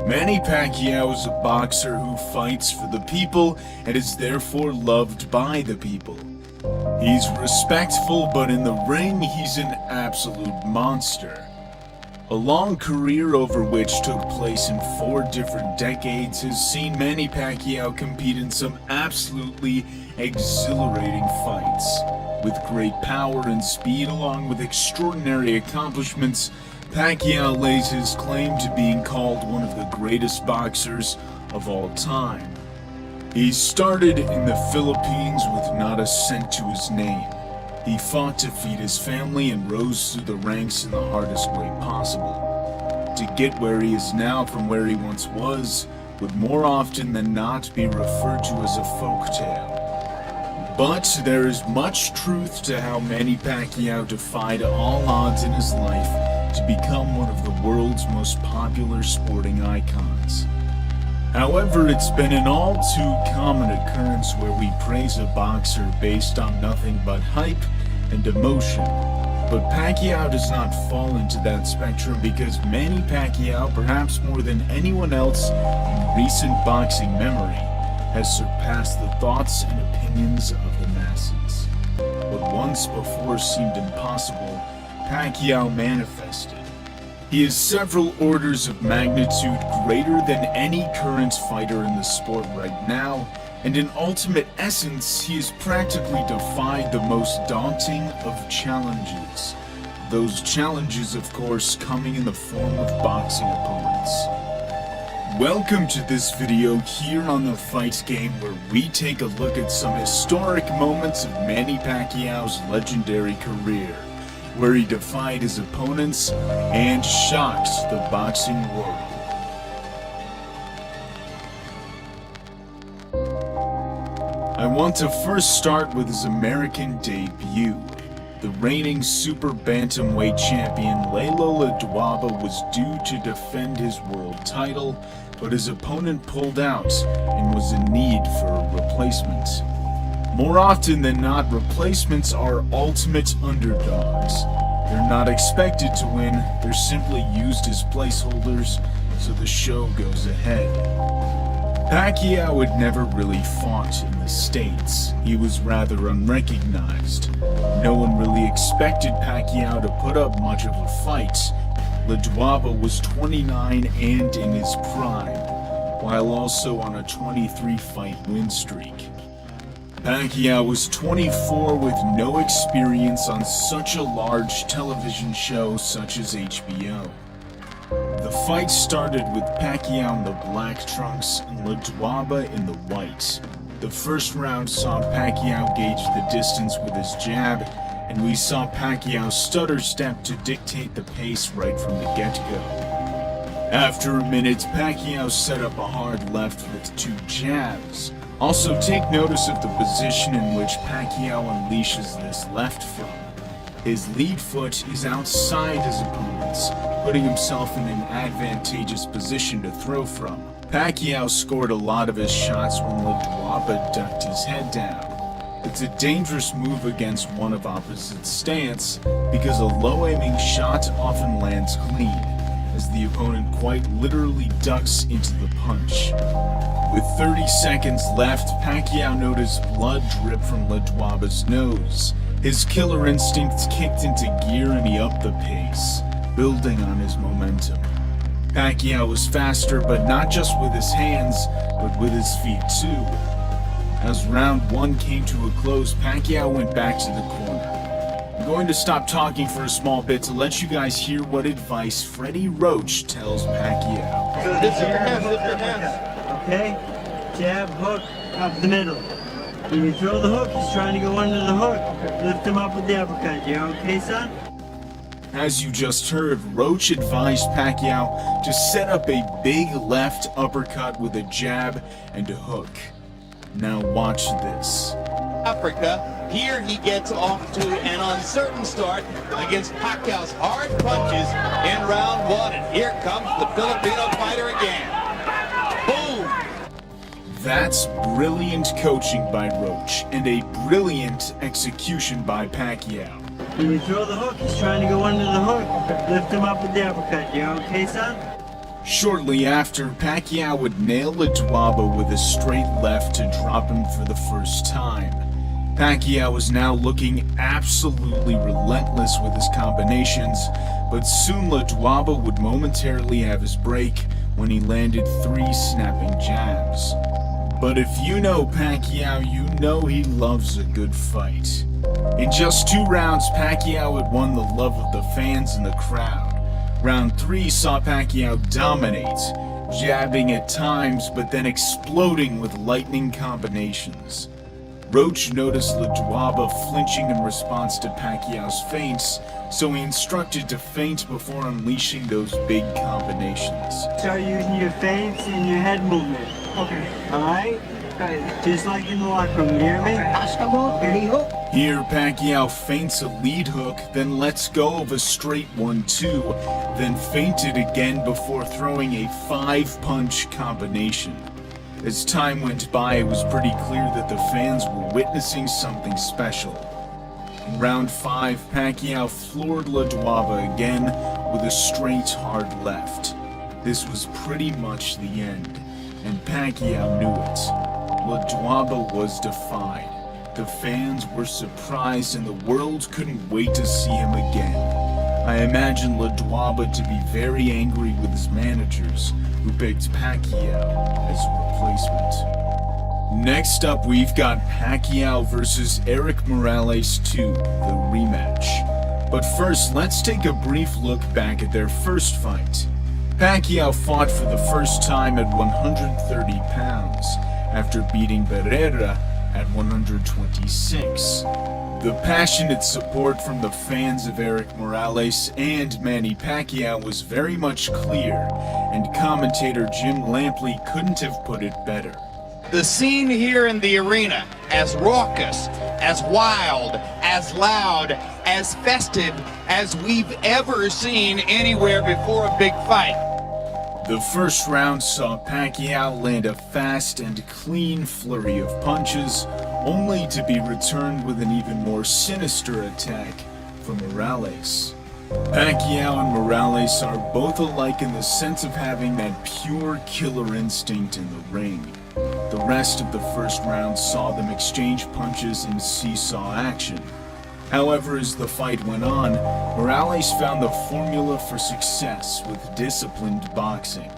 Manny Pacquiao is a boxer who fights for the people and is therefore loved by the people. He's respectful, but in the ring, he's an absolute monster. A long career over which took place in 4 different decades has seen Manny Pacquiao compete in some absolutely exhilarating fights. With great power and speed along with extraordinary accomplishments, Pacquiao lays his claim to being called one of the greatest boxers of all time. He started in the Philippines with not a cent to his name. He fought to feed his family and rose through the ranks in the hardest way possible. To get where he is now from where he once was would more often than not be referred to as a folktale. But there is much truth to how Manny Pacquiao defied all odds in his life to become one of the world's most popular sporting icons. However, it's been an all too common occurrence where we praise a boxer based on nothing but hype and emotion. But Pacquiao does not fall into that spectrum because Manny Pacquiao, perhaps more than anyone else in recent boxing memory, has surpassed the thoughts and opinions of the masses. What once before seemed impossible, Pacquiao manifested. He is several orders of magnitude greater than any current fighter in the sport right now, and in ultimate essence, he has practically defied the most daunting of challenges. Those challenges, of course, coming in the form of boxing opponents. Welcome to this video here on The Fight Game, where we take a look at some historic moments of Manny Pacquiao's legendary career, where he defied his opponents and shocked the boxing world. I want to first start with his American debut. The reigning super bantamweight champion Lelo Ledwaba was due to defend his world title, but his opponent pulled out and was in need for a replacement. More often than not, replacements are ultimate underdogs. They're not expected to win, they're simply used as placeholders so the show goes ahead. Pacquiao had never really fought in the States. He was rather unrecognized. No one really expected Pacquiao to put up much of a fight. Ledwaba was 29 and in his prime, while also on a 23-fight win streak. Pacquiao was 24 with no experience on such a large television show such as HBO. The fight started with Pacquiao in the black trunks and Ledwaba in the white. The first round saw Pacquiao gauge the distance with his jab, and we saw Pacquiao stutter step to dictate the pace right from the get-go. After a minute, Pacquiao set up a hard left with 2 jabs. Also, take notice of the position in which Pacquiao unleashes this left from. His lead foot is outside his opponent's, putting himself in an advantageous position to throw from. Pacquiao scored a lot of his shots when Ledwaba ducked his head down. It's a dangerous move against one of opposite stance because a low-aiming shot often lands clean, as the opponent quite literally ducks into the punch. With 30 seconds left, Pacquiao noticed blood drip from Ledwaba's nose. His killer instincts kicked into gear and he upped the pace, building on his momentum. Pacquiao was faster, but not just with his hands, but with his feet too. As round 1 came to a close, Pacquiao went back to the corner. I'm going to stop talking for a small bit to let you guys hear what advice Freddie Roach tells Pacquiao. So lift your hands. Okay? Jab, hook, up the middle. When you throw the hook, he's trying to go under the hook. Lift him up with the uppercut. You okay, son? As you just heard, Roach advised Pacquiao to set up a big left uppercut with a jab and a hook. Now watch this. Africa, here he gets off to an uncertain start against Pacquiao's hard punches in round 1. And here comes the Filipino fighter again. Boom! That's brilliant coaching by Roach and a brilliant execution by Pacquiao. When you throw the hook, he's trying to go under the hook. Lift him up with the uppercut. You okay, son? Shortly after, Pacquiao would nail Ledwaba with a straight left to drop him for the first time. Pacquiao was now looking absolutely relentless with his combinations, but soon Ledwaba would momentarily have his break when he landed 3 snapping jabs. But if you know Pacquiao, you know he loves a good fight. In just 2 rounds, Pacquiao had won the love of the fans and the crowd. Round 3 saw Pacquiao dominate, jabbing at times but then exploding with lightning combinations. Roach noticed Ledwaba flinching in response to Pacquiao's feints, so he instructed to feint before unleashing those big combinations. Start using your feints and your head movement. Okay. Alright? Okay. Just like in the locker room, you hear me? Basketball, belly hook. Here, Pacquiao feints a lead hook, then lets go of a straight 1-2, then feinted again before throwing a 5-punch combination. As time went by, it was pretty clear that the fans were witnessing something special. In round 5, Pacquiao floored Ledwaba again with a straight hard left. This was pretty much the end, and Pacquiao knew it. Ledwaba was defied. The fans were surprised and the world couldn't wait to see him again. I imagine Ledwaba to be very angry with his managers, who picked Pacquiao as a replacement. Next up, we've got Pacquiao versus Erik Morales 2, the rematch. But first, let's take a brief look back at their first fight. Pacquiao fought for the first time at 130 pounds, after beating Barrera at 126. The passionate support from the fans of Erik Morales and Manny Pacquiao was very much clear, and commentator Jim Lampley couldn't have put it better. The scene here in the arena, as raucous, as wild, as loud, as festive as we've ever seen anywhere before a big fight. The first round saw Pacquiao land a fast and clean flurry of punches, only to be returned with an even more sinister attack from Morales. Pacquiao and Morales are both alike in the sense of having that pure killer instinct in the ring. The rest of the first round saw them exchange punches in seesaw action. However, as the fight went on, Morales found the formula for success with disciplined boxing.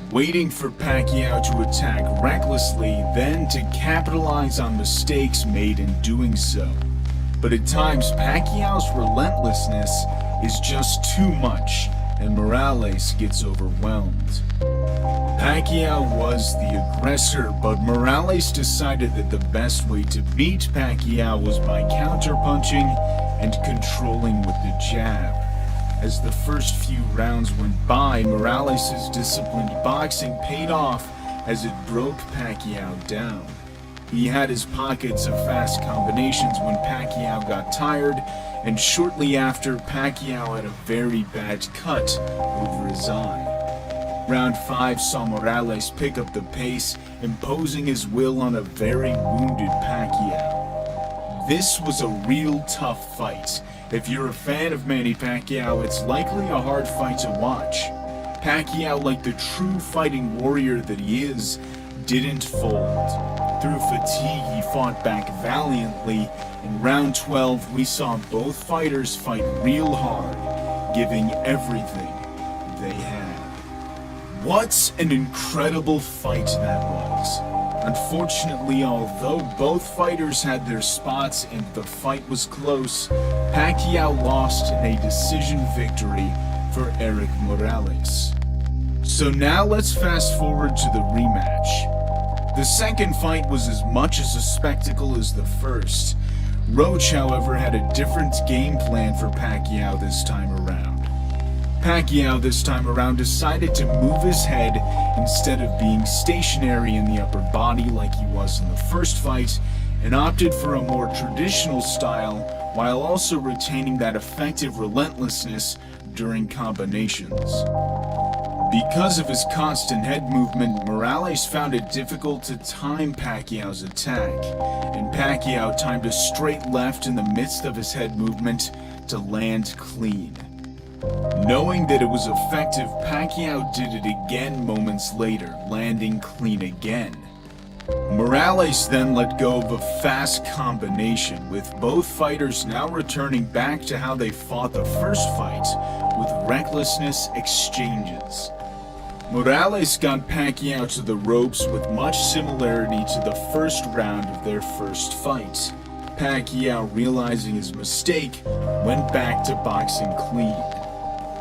Waiting for Pacquiao to attack recklessly, then to capitalize on mistakes made in doing so. But at times, Pacquiao's relentlessness is just too much, and Morales gets overwhelmed. Pacquiao was the aggressor, but Morales decided that the best way to beat Pacquiao was by counterpunching and controlling with the jab. As the first few rounds went by, Morales' disciplined boxing paid off as it broke Pacquiao down. He had his pockets of fast combinations when Pacquiao got tired, and shortly after, Pacquiao had a very bad cut over his eye. Round 5 saw Morales pick up the pace, imposing his will on a very wounded Pacquiao. This was a real tough fight. If you're a fan of Manny Pacquiao, it's likely a hard fight to watch. Pacquiao, like the true fighting warrior that he is, didn't fold. Through fatigue, he fought back valiantly. In round 12, we saw both fighters fight real hard, giving everything they had. What an incredible fight that was. Unfortunately, although both fighters had their spots and the fight was close, Pacquiao lost in a decision victory for Erik Morales. So now let's fast forward to the rematch. The second fight was as much as a spectacle as the first. Roach, however, had a different game plan for Pacquiao this time around. Pacquiao this time around decided to move his head instead of being stationary in the upper body like he was in the first fight, and opted for a more traditional style while also retaining that effective relentlessness during combinations. Because of his constant head movement, Morales found it difficult to time Pacquiao's attack, and Pacquiao timed a straight left in the midst of his head movement to land clean. Knowing that it was effective, Pacquiao did it again moments later, landing clean again. Morales then let go of a fast combination, with both fighters now returning back to how they fought the first fight, with recklessness exchanges. Morales got Pacquiao to the ropes with much similarity to the first round of their first fight. Pacquiao, realizing his mistake, went back to boxing clean.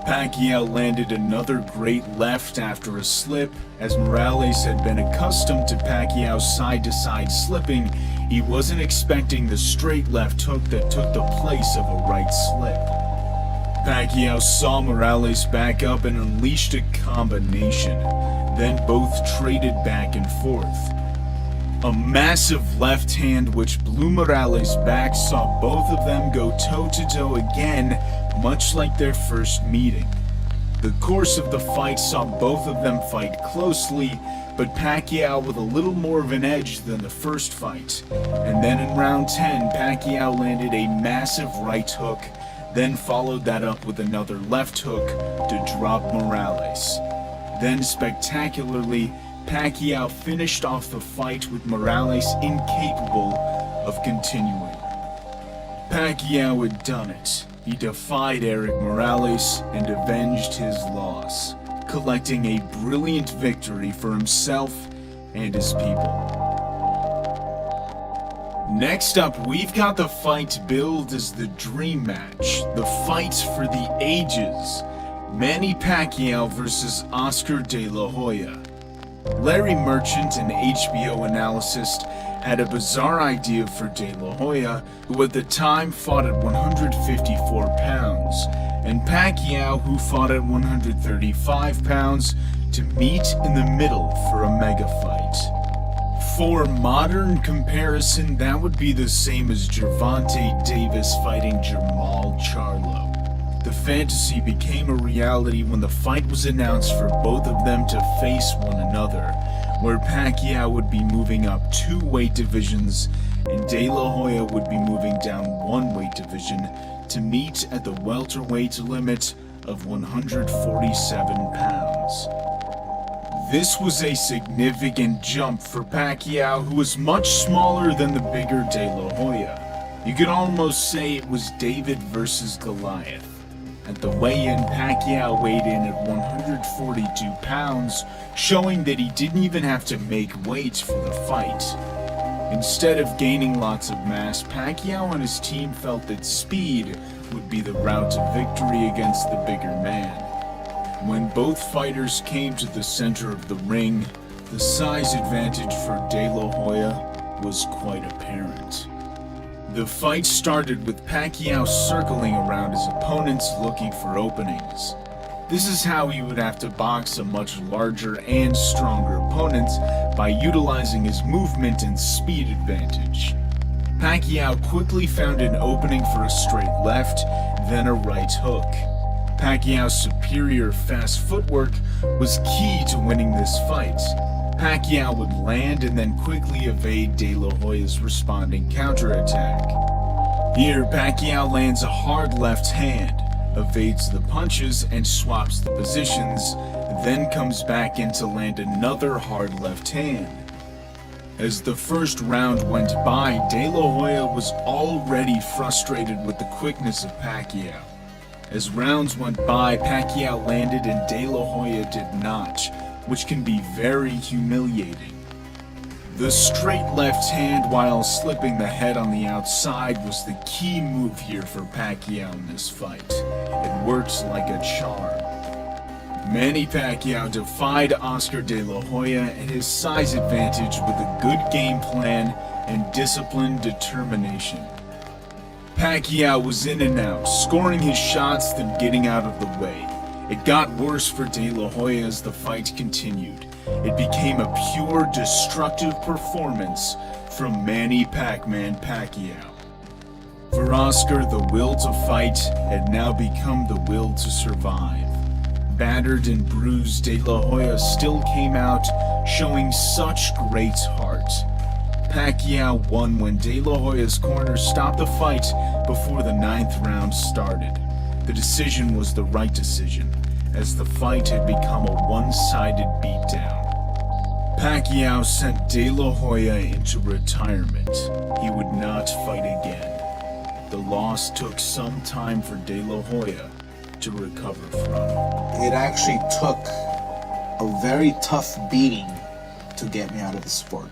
Pacquiao landed another great left after a slip. As Morales had been accustomed to Pacquiao's side-to-side slipping, he wasn't expecting the straight left hook that took the place of a right slip. Pacquiao saw Morales back up and unleashed a combination. Then both traded back and forth. A massive left hand which blew Morales back saw both of them go toe-to-toe again, much like their first meeting. The course of the fight saw both of them fight closely, but Pacquiao with a little more of an edge than the first fight. And then in round 10, Pacquiao landed a massive right hook, then followed that up with another left hook to drop Morales. Then spectacularly, Pacquiao finished off the fight with Morales incapable of continuing. Pacquiao had done it. He defied Eric Morales and avenged his loss, collecting a brilliant victory for himself and his people. Next up, we've got the fight billed as the dream match, the fight for the ages, Manny Pacquiao versus Oscar De La Hoya. Larry Merchant, an HBO analyst, had a bizarre idea for De La Hoya, who at the time fought at 154 pounds, and Pacquiao, who fought at 135 pounds, to meet in the middle for a mega fight. For modern comparison, that would be the same as Gervonta Davis fighting Jamal Charlo. The fantasy became a reality when the fight was announced for both of them to face one another, where Pacquiao would be moving up 2 weight divisions and De La Hoya would be moving down 1 weight division to meet at the welterweight limit of 147 pounds. This was a significant jump for Pacquiao, who was much smaller than the bigger De La Hoya. You could almost say it was David versus Goliath. At the weigh-in, Pacquiao weighed in at 142 pounds, showing that he didn't even have to make weight for the fight. Instead of gaining lots of mass, Pacquiao and his team felt that speed would be the route to victory against the bigger man. When both fighters came to the center of the ring, the size advantage for De La Hoya was quite apparent. The fight started with Pacquiao circling around his opponents looking for openings. This is how he would have to box a much larger and stronger opponent by utilizing his movement and speed advantage. Pacquiao quickly found an opening for a straight left, then a right hook. Pacquiao's superior fast footwork was key to winning this fight. Pacquiao would land and then quickly evade De La Hoya's responding counterattack. Here, Pacquiao lands a hard left hand, evades the punches and swaps the positions, then comes back in to land another hard left hand. As the first round went by, De La Hoya was already frustrated with the quickness of Pacquiao. As rounds went by, Pacquiao landed and De La Hoya did not, which can be very humiliating. The straight left hand while slipping the head on the outside was the key move here for Pacquiao in this fight. It worked like a charm. Manny Pacquiao defied Oscar De La Hoya and his size advantage with a good game plan and disciplined determination. Pacquiao was in and out, scoring his shots then getting out of the way. It got worse for De La Hoya as the fight continued. It became a pure destructive performance from Manny "Pac-Man" Pacquiao. For Oscar, the will to fight had now become the will to survive. Battered and bruised, De La Hoya still came out, showing such great heart. Pacquiao won when De La Hoya's corner stopped the fight before the 9th round started. The decision was the right decision, as the fight had become a one-sided beatdown. Pacquiao sent De La Hoya into retirement. He would not fight again. The loss took some time for De La Hoya to recover from. It actually took a very tough beating to get me out of the sport.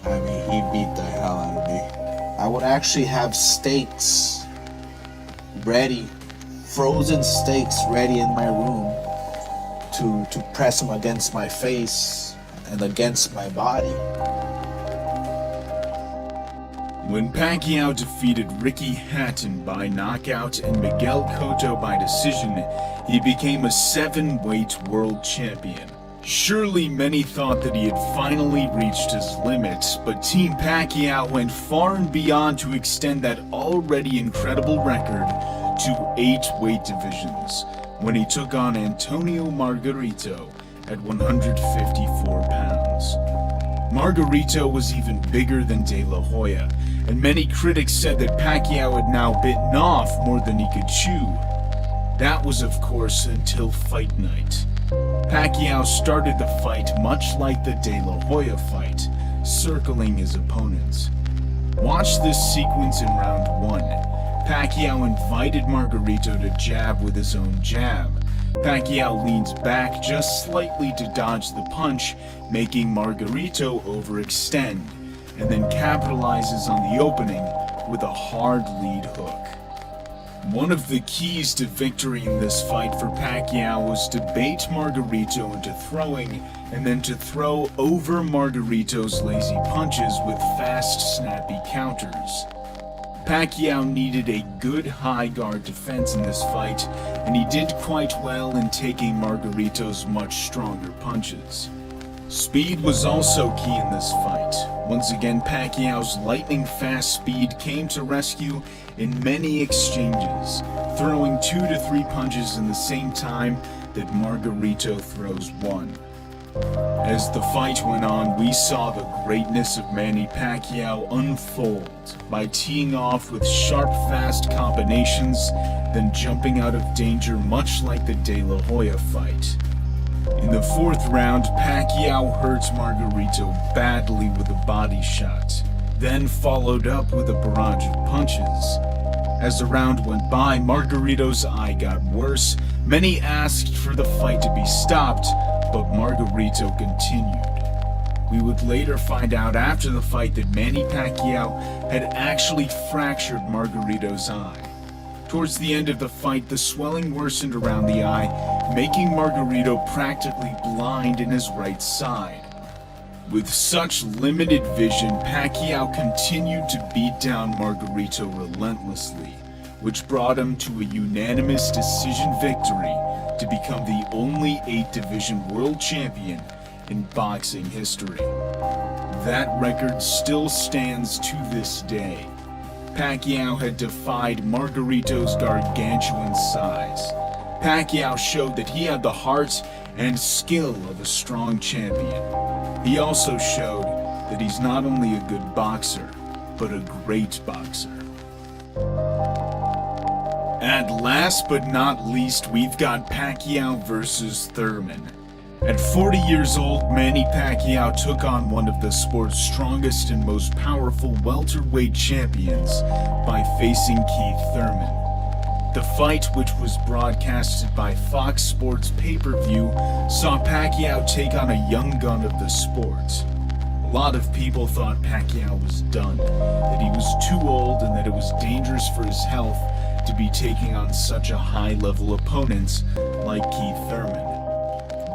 I mean, he beat the hell out of me. I would actually have steaks ready, frozen steaks ready in my room to press them against my face and against my body. When Pacquiao defeated Ricky Hatton by knockout and Miguel Cotto by decision, he became a 7-weight world champion. Surely many thought that he had finally reached his limit, but Team Pacquiao went far and beyond to extend that already incredible record to 8 weight divisions when he took on Antonio Margarito at 154 pounds. Margarito was even bigger than De La Hoya, and many critics said that Pacquiao had now bitten off more than he could chew. That was, of course, until fight night. Pacquiao started the fight much like the De La Hoya fight, circling his opponents. Watch this sequence in round 1. Pacquiao invited Margarito to jab with his own jab. Pacquiao leans back just slightly to dodge the punch, making Margarito overextend, and then capitalizes on the opening with a hard lead hook. One of the keys to victory in this fight for Pacquiao was to bait Margarito into throwing and then to throw over Margarito's lazy punches with fast, snappy counters. Pacquiao needed a good high guard defense in this fight, and he did quite well in taking Margarito's much stronger punches. Speed was also key in this fight. Once again, Pacquiao's lightning-fast speed came to rescue in many exchanges, throwing 2 to 3 punches in the same time that Margarito throws 1. As the fight went on, we saw the greatness of Manny Pacquiao unfold by teeing off with sharp, fast combinations, then jumping out of danger much like the De La Hoya fight. In the 4th round, Pacquiao hurt Margarito badly with a body shot, then followed up with a barrage of punches. As the round went by, Margarito's eye got worse. Many asked for the fight to be stopped, but Margarito continued. We would later find out after the fight that Manny Pacquiao had actually fractured Margarito's eye. Towards the end of the fight, the swelling worsened around the eye, making Margarito practically blind in his right side. With such limited vision, Pacquiao continued to beat down Margarito relentlessly, which brought him to a unanimous decision victory to become the only 8-division world champion in boxing history. That record still stands to this day. Pacquiao had defied Margarito's gargantuan size. Pacquiao showed that he had the heart and skill of a strong champion. He also showed that he's not only a good boxer, but a great boxer. And last but not least, we've got Pacquiao versus Thurman. At 40 years old, Manny Pacquiao took on one of the sport's strongest and most powerful welterweight champions by facing Keith Thurman. The fight, which was broadcasted by Fox Sports pay-per-view, saw Pacquiao take on a young gun of the sport. A lot of people thought Pacquiao was done, that he was too old and that it was dangerous for his health to be taking on such a high-level opponent like Keith Thurman.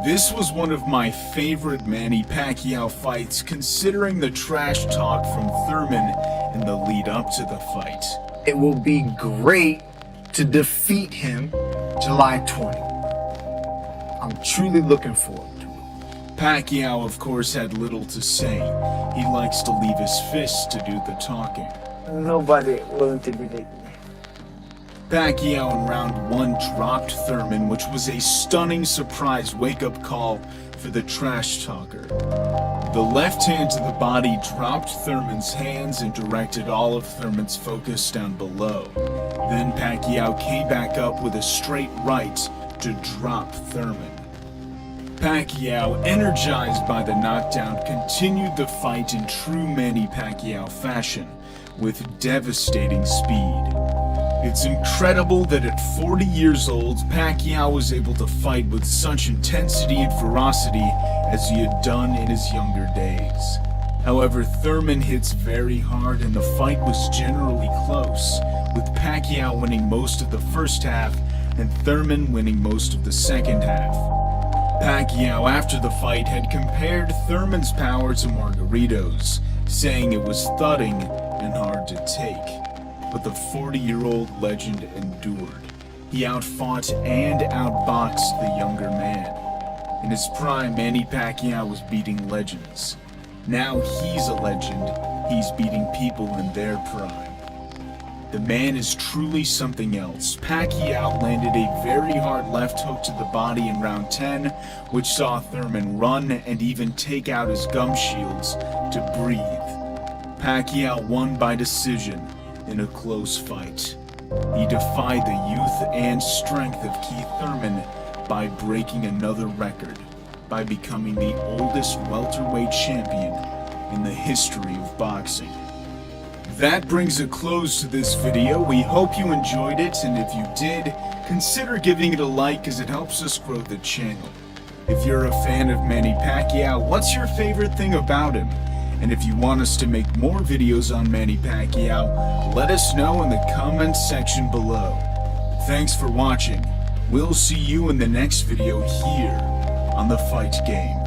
This was one of my favorite Manny Pacquiao fights, considering the trash talk from Thurman in the lead up to the fight. It will be great to defeat him July 20. I'm truly looking forward to it. Pacquiao, of course, had little to say. He likes to leave his fists to do the talking. Nobody will intimidate me. Pacquiao in round 1 dropped Thurman, which was a stunning surprise wake-up call for the trash talker. The left hand to the body dropped Thurman's hands and directed all of Thurman's focus down below. Then Pacquiao came back up with a straight right to drop Thurman. Pacquiao, energized by the knockdown, continued the fight in true Manny Pacquiao fashion, with devastating speed. It's incredible that at 40 years old, Pacquiao was able to fight with such intensity and ferocity as he had done in his younger days. However, Thurman hits very hard and the fight was generally close, with Pacquiao winning most of the first half and Thurman winning most of the second half. Pacquiao, after the fight, had compared Thurman's power to Margarito's, saying it was thudding and hard to take. But the 40-year-old legend endured. He outfought and outboxed the younger man. In his prime, Manny Pacquiao was beating legends. Now he's a legend, he's beating people in their prime. The man is truly something else. Pacquiao landed a very hard left hook to the body in round 10, which saw Thurman run and even take out his gum shields to breathe. Pacquiao won by decision in a close fight. He defied the youth and strength of Keith Thurman by breaking another record, by becoming the oldest welterweight champion in the history of boxing. That brings a close to this video. We hope you enjoyed it, and if you did, consider giving it a like as it helps us grow the channel. If you're a fan of Manny Pacquiao, what's your favorite thing about him? And if you want us to make more videos on Manny Pacquiao, let us know in the comments section below. Thanks for watching. We'll see you in the next video here on The Fight Game.